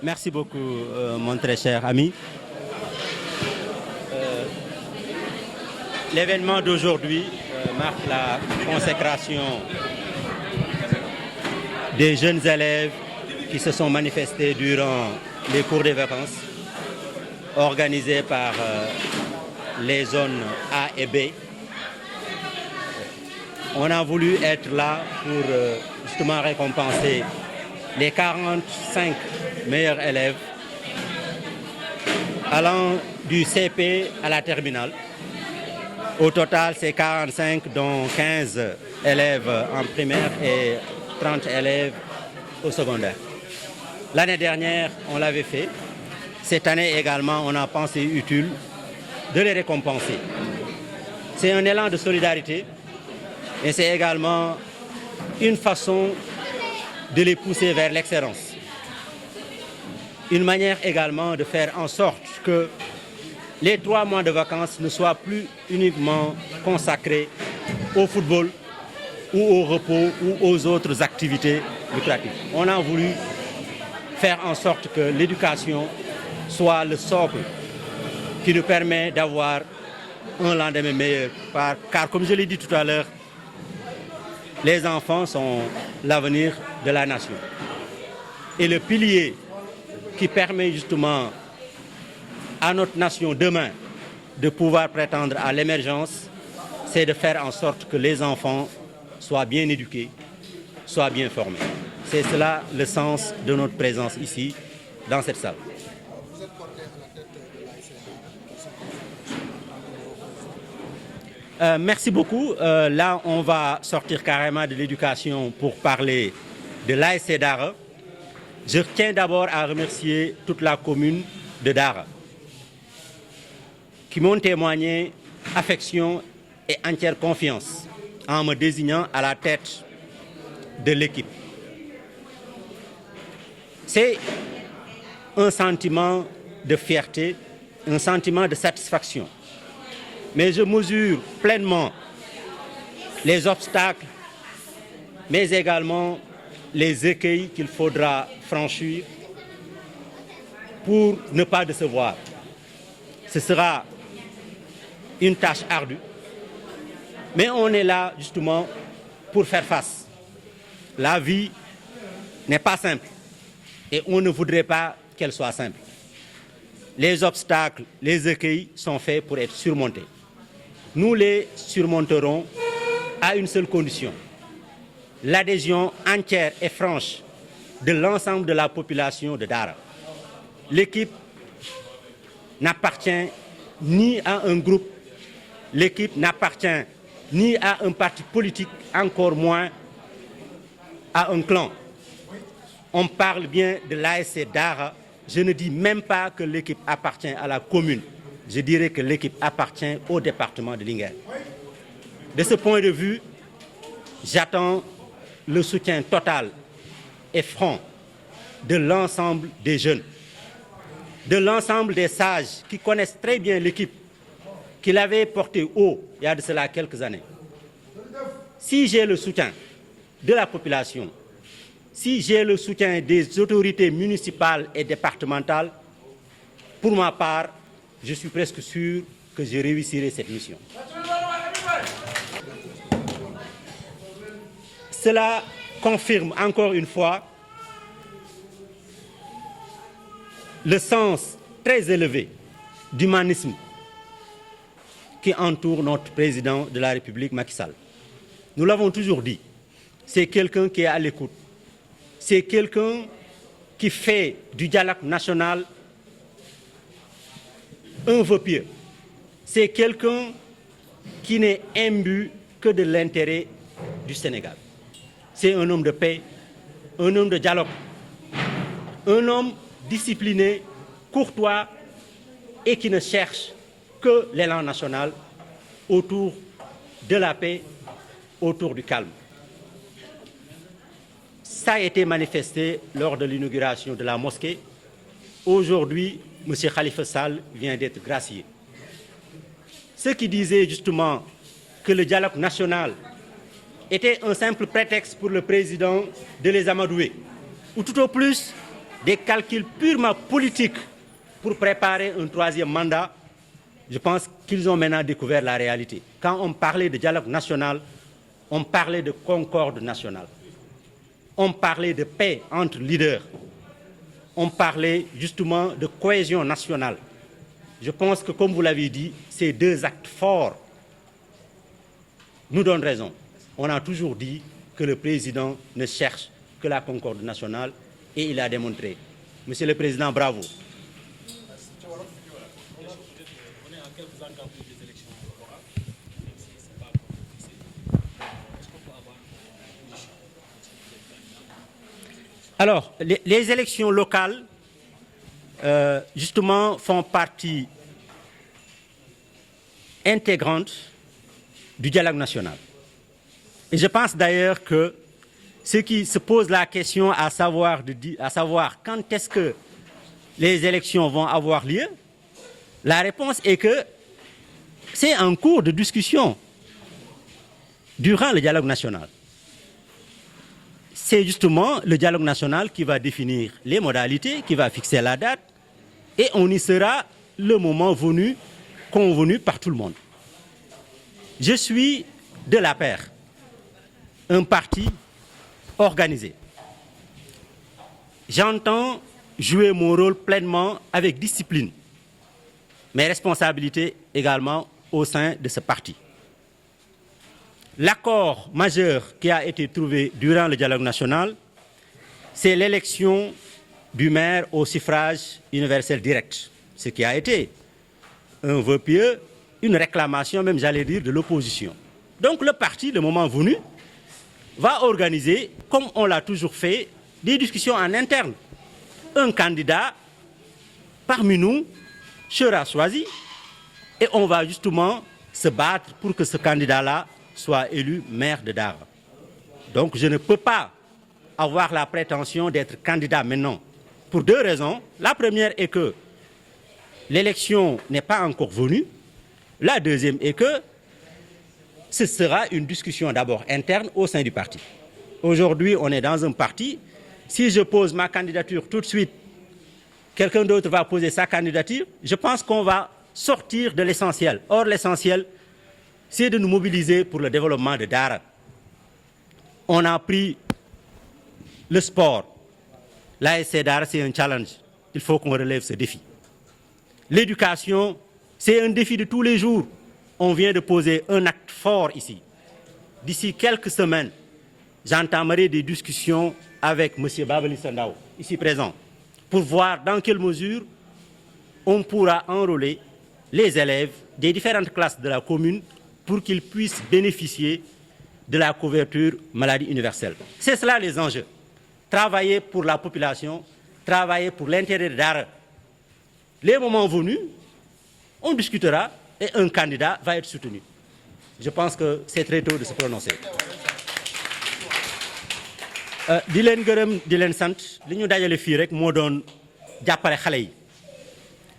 Merci beaucoup, mon très cher ami. L'événement d'aujourd'hui marque la consécration des jeunes élèves qui se sont manifestés durant les cours des vacances organisés par les zones A et B. On a voulu être là pour justement récompenser les 45 meilleurs élèves allant du CP à la terminale. Au total, c'est 45, dont 15 élèves en primaire et 30 élèves au secondaire. L'année dernière, on l'avait fait. Cette année également, on a pensé utile de les récompenser. C'est un élan de solidarité et c'est également une façon de les pousser vers l'excellence. Une manière également de faire en sorte que les 3 mois de vacances ne soient plus uniquement consacrés au football ou au repos ou aux autres activités lucratives. On a voulu faire en sorte que l'éducation soit le socle qui nous permet d'avoir un lendemain meilleur. Car comme je l'ai dit tout à l'heure, les enfants sont l'avenir de la nation. Et le pilier qui permet justement à notre nation demain de pouvoir prétendre à l'émergence, c'est de faire en sorte que les enfants soient bien éduqués, soient bien formés. C'est cela le sens de notre présence ici, dans cette salle. Vous êtes porté à la tête de l'ASC. Merci beaucoup. Là, on va sortir carrément de l'éducation pour parler de l'ASC Dara. Je tiens d'abord à remercier toute la commune de Dara qui m'ont témoigné affection et entière confiance en me désignant à la tête de l'équipe. C'est un sentiment de fierté, un sentiment de satisfaction. Mais je mesure pleinement les obstacles, mais également les écueils qu'il faudra franchir pour ne pas décevoir. Ce sera une tâche ardue, mais on est là justement pour faire face. La vie n'est pas simple et on ne voudrait pas qu'elle soit simple. Les obstacles, les écueils sont faits pour être surmontés. Nous les surmonterons à une seule condition: l'adhésion entière et franche de l'ensemble de la population de Dara. L'équipe n'appartient ni à un groupe, l'équipe n'appartient ni à un parti politique, encore moins à un clan. On parle bien de l'ASC Dara. Je ne dis même pas que l'équipe appartient à la commune. Je dirais que l'équipe appartient au département de Linguère. De ce point de vue, j'attends le soutien total et franc de l'ensemble des jeunes, de l'ensemble des sages qui connaissent très bien l'équipe, qui l'avaient portée haut il y a de cela quelques années. Si j'ai le soutien de la population, si j'ai le soutien des autorités municipales et départementales, pour ma part, je suis presque sûr que je réussirai cette mission. Cela confirme encore une fois le sens très élevé d'humanisme qui entoure notre président de la République, Macky Sall. Nous l'avons toujours dit, c'est quelqu'un qui est à l'écoute. C'est quelqu'un qui fait du dialogue national un vœu pieux. C'est quelqu'un qui n'est imbu que de l'intérêt du Sénégal. C'est un homme de paix, un homme de dialogue, un homme discipliné, courtois et qui ne cherche que l'élan national autour de la paix, autour du calme. Ça a été manifesté lors de l'inauguration de la mosquée. Aujourd'hui, M. Khalifa Sall vient d'être gracié. Ceux qui disaient justement que le dialogue national était un simple prétexte pour le président de les amadouer, ou tout au plus des calculs purement politiques pour préparer un troisième mandat, je pense qu'ils ont maintenant découvert la réalité. Quand on parlait de dialogue national, on parlait de concorde nationale. On parlait de paix entre leaders. On parlait justement de cohésion nationale. Je pense que, comme vous l'avez dit, ces deux actes forts nous donnent raison. On a toujours dit que le président ne cherche que la concorde nationale et il a démontré. Monsieur le Président, bravo. Alors, les élections locales, justement, font partie intégrante du dialogue national. Et je pense d'ailleurs que ceux qui se posent la question à savoir quand est-ce que les élections vont avoir lieu, la réponse est que c'est en cours de discussion durant le dialogue national. C'est justement le dialogue national qui va définir les modalités, qui va fixer la date, et on y sera le moment venu, convenu par tout le monde. Je suis de l'APR, un parti organisé. J'entends jouer mon rôle pleinement avec discipline, mes responsabilités également au sein de ce parti. L'accord majeur qui a été trouvé durant le dialogue national, c'est l'élection du maire au suffrage universel direct, ce qui a été un vœu pieux, une réclamation même, j'allais dire, de l'opposition. Donc le parti, le moment venu, va organiser, comme on l'a toujours fait, des discussions en interne. Un candidat parmi nous sera choisi et on va justement se battre pour que ce candidat-là soit élu maire de Dara. Donc je ne peux pas avoir la prétention d'être candidat maintenant, pour deux raisons. La première est que l'élection n'est pas encore venue. La deuxième est que ce sera une discussion d'abord interne au sein du parti. Aujourd'hui, on est dans un parti. Si je pose ma candidature tout de suite, quelqu'un d'autre va poser sa candidature. Je pense qu'on va sortir de l'essentiel. Or, l'essentiel, c'est de nous mobiliser pour le développement de Dara. On a pris le sport. L'ASC Dara, c'est un challenge. Il faut qu'on relève ce défi. L'éducation, c'est un défi de tous les jours. On vient de poser un acte fort ici. D'ici quelques semaines, j'entamerai des discussions avec M. Babali Sandao, ici présent, pour voir dans quelle mesure on pourra enrôler les élèves des différentes classes de la commune pour qu'ils puissent bénéficier de la couverture maladie universelle. C'est cela les enjeux. Travailler pour la population, travailler pour l'intérêt de Dara. Les moments venus, on discutera et un candidat va être soutenu. Je pense que c'est très tôt de se prononcer. di leen gërëm di leen sant li ñu dajale fii rek moo doon jàppale xale yi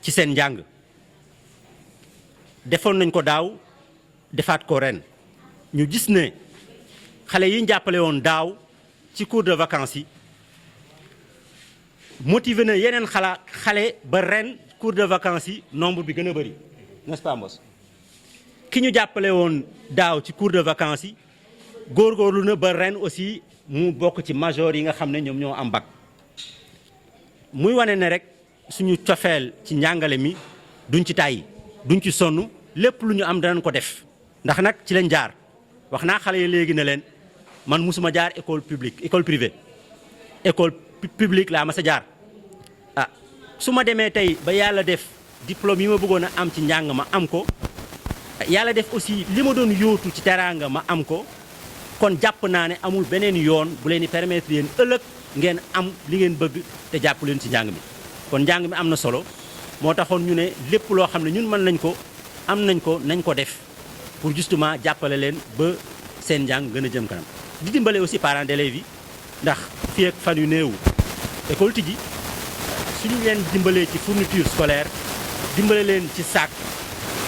ci seen njàng. Defoon nañ ko daaw defaat ko ren ñu gis ne xale yi ñu jàppale woon daaw ci cours de vacances yi motivé na yeneen xale ba ren cours de vacances yi nombre bi gën a bëri n'est-ce pas Mbos ki ñu jàppale woon daaw ci cours de vacances yi góorgóorlu na ba ren aussi mu bokk ci major yi nga xam ne ñoom ñoo am bac muy wane ne rek suñu cofeel ci njàngale mi duñ ci tàyyi duñ ci sonn lépp lu ñu am danañ ko def ndax nag ci lañ jaar wax naa xale yi léegi ne leen man musuma jaar école publique école privée école publique laa ma sa jaar ah su ma demee tey ba yàlla def diplôme yi ma bëggoon a am ci njàng ma am ko yàlla def aussi li ma doon yóotu ci teraanga ma am ko kon jàpp naa ne amul beneen yoon bu leen di permettre yéen ëllëg ngeen am li ngeen bëgg te jàpp leen ci njàng mi kon njàng mi am na solo moo taxoon ñu ne lépp loo xam ne ñun mën nañ ko am nañ ko nañ ko def pour justement jàppale leen ba seen njàng gën a jëm kanam di dimbale aussi parents d'élèves yi ndax fii ak fan yu néew école tijji suñu leen dimbalee ci fourniture scolaire dimbale leen ci sac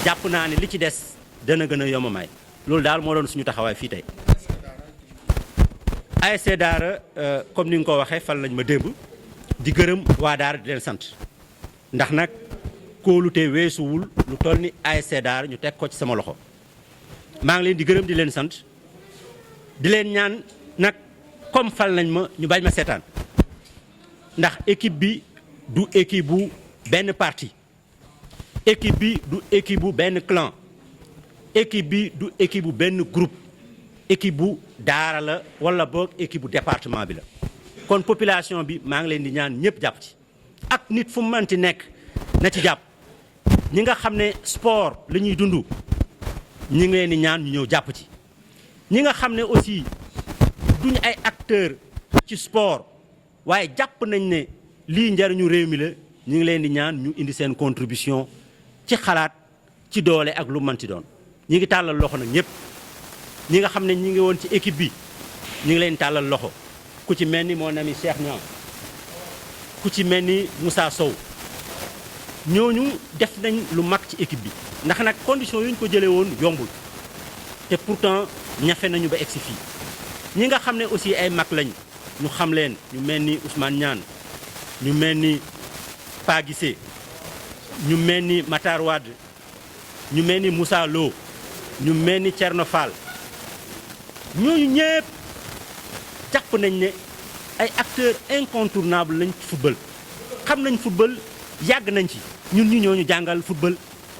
jàpp naa ne li ci des dana gën a yomb may loolu daal moo doon suñu taxawaay fii tey. ASC Dara comme ni nga ko waxee fal nañ ma démb di gërëm waa Daara di leen sant ndax nag kóolute weesuwul lu toll ni ASC Daara ñu teg ko ci sama loxo maa ngi leen di gërëm di leen sant di leen ñaan nag comme fal nañ ma ñu bañ ma seetaan ndax équipe bi du équipe bu benn parti équipe bi du équipe bu benn clan équipe bi du équipe bu benn groupe équipe bu Daara la wala boog équipe bu département bi la kon population bi maa ngi leen di ñaan ñëpp jàpp ci ak nit fu mu mënti nekk na ci jàpp ñi nga xam ne sport la ñuy dund ñi ngi leen di ñaan ñu ñëw jàpp ci ñi nga xam ne aussi duñu ay acteurs ci sport waaye jàpp nañ ne lii njariñu réew mi la ñu ngi leen di ñaan ñu indi seen contribution ci xalaat ci doole ak lu mënti doon ñi ngi tàllal loxo nag ñëpp ñi nga xam ne ñi ngi woon ci équipe bi ñi ngi leen tàllal loxo ku ci mel ni mon ami Cheikh Niang ku ci mel ni Moussa Sow ñooñu def nañ lu mag ci équipe bi ndax nag condition yu ñu ko jëlee woon yombul te pourtant ñafe nañu ba egsi fii ñi nga xam ne aussi ay mag lañ ñu xam leen ñu mel ni Ousmane Niane ñu mel ni Pa Guissé ñu mel ni Matar Wade ñu mel ni Moussa Lo ñu mel ni Thierno Fall ñooñu ñëpp jàpp nañ ne ay acteurs incontournables lañ ci football xam nañ football yàgg nañ ci ñun ñooñu jàngal football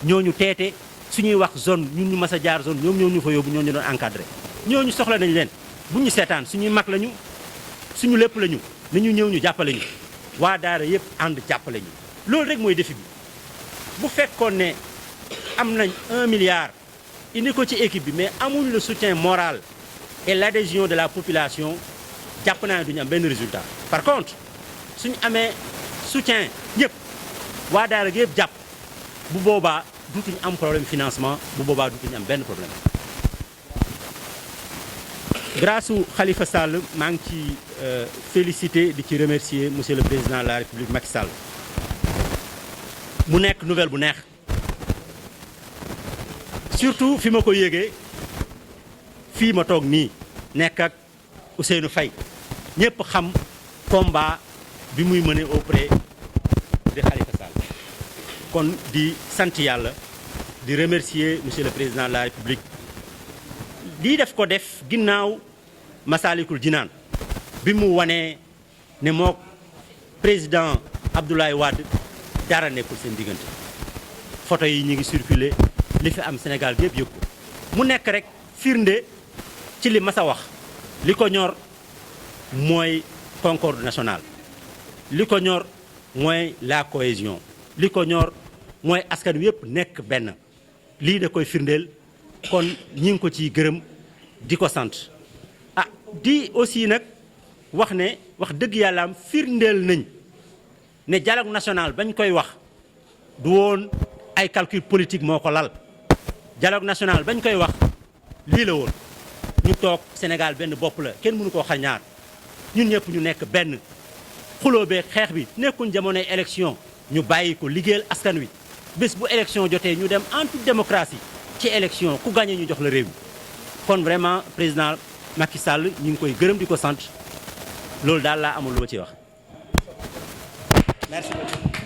ñooñu teete suñuy wax zone ñun ñu mas a jaar zone ñoom ñoo ñu fa yóbbu ñoo ñu doon encadré ñooñu soxla nañ leen bu ñu seetaan suñuy mag lañu suñu lépp lañu ni ñu ñëw ñu jàppale ñu waa Daara yëpp ànd jàppale ñu loolu rek mooy défi bi bu fekkoon ne am nañ 1 milliard indi ko ci équipe bi mais amuñ le soutien moral et l'adhésion de la population jàpp naa ne duñu am benn résultat par contre suñu amee soutien ñëpp waa Daara gi yëpp jàpp bu boobaa dutuñu am problème financement bu boobaa dutuñu am benn problème grâce u Khalifa Sall maa ngi ci féliciter di ci remercier monsieur le président de la République Macky Sall mu nekk nouvelle bu neex surtout fi ma ko yégee fii ma toog nii nekk ak Ousseynou Faye ñëpp xam combat bi muy mené auprès de Khalifa Sall kon di sant yàlla di remercier monsieur le président de la République lii def ko def ginnaaw Massalikul Jinaan bi mu wanee ne mook président Abdoulaye Wade dara nekkul seen diggante photo yi ñu ngi circulé li fi am Sénégal gépp yëg ko mu nekk rek firnde ci li mas a wax li ko ñor mooy concorde nationale li ko ñor mooy la cohésion li ko ñor mooy askan wi yëpp nekk benn lii da koy firndeel kon ñi ngi ko ciy gërëm di ko sant ah di aussi nag wax ne wax dëgg yàlla am firndeel nañ ne dialogue national bañ koy wax du woon ay calcul politique moo ko lal dialogue national bañ koy wax lii la woon ñu toog Sénégal benn bopp la kenn mënu koo xañaar ñun ñëpp ñu nekk benn xuloo bee xeex bi nekkuñ jamonoy élection ñu bàyyi ko liggéeyal askan wi bés bu élection jotee ñu dem en toute démocratie ci élection ku gagné ñu jox la réew mi kon vraiment président Macky Sall ñu ngi koy gërëm di ko sant loolu daal laa amul lu ma ciy wax merci beaucoup.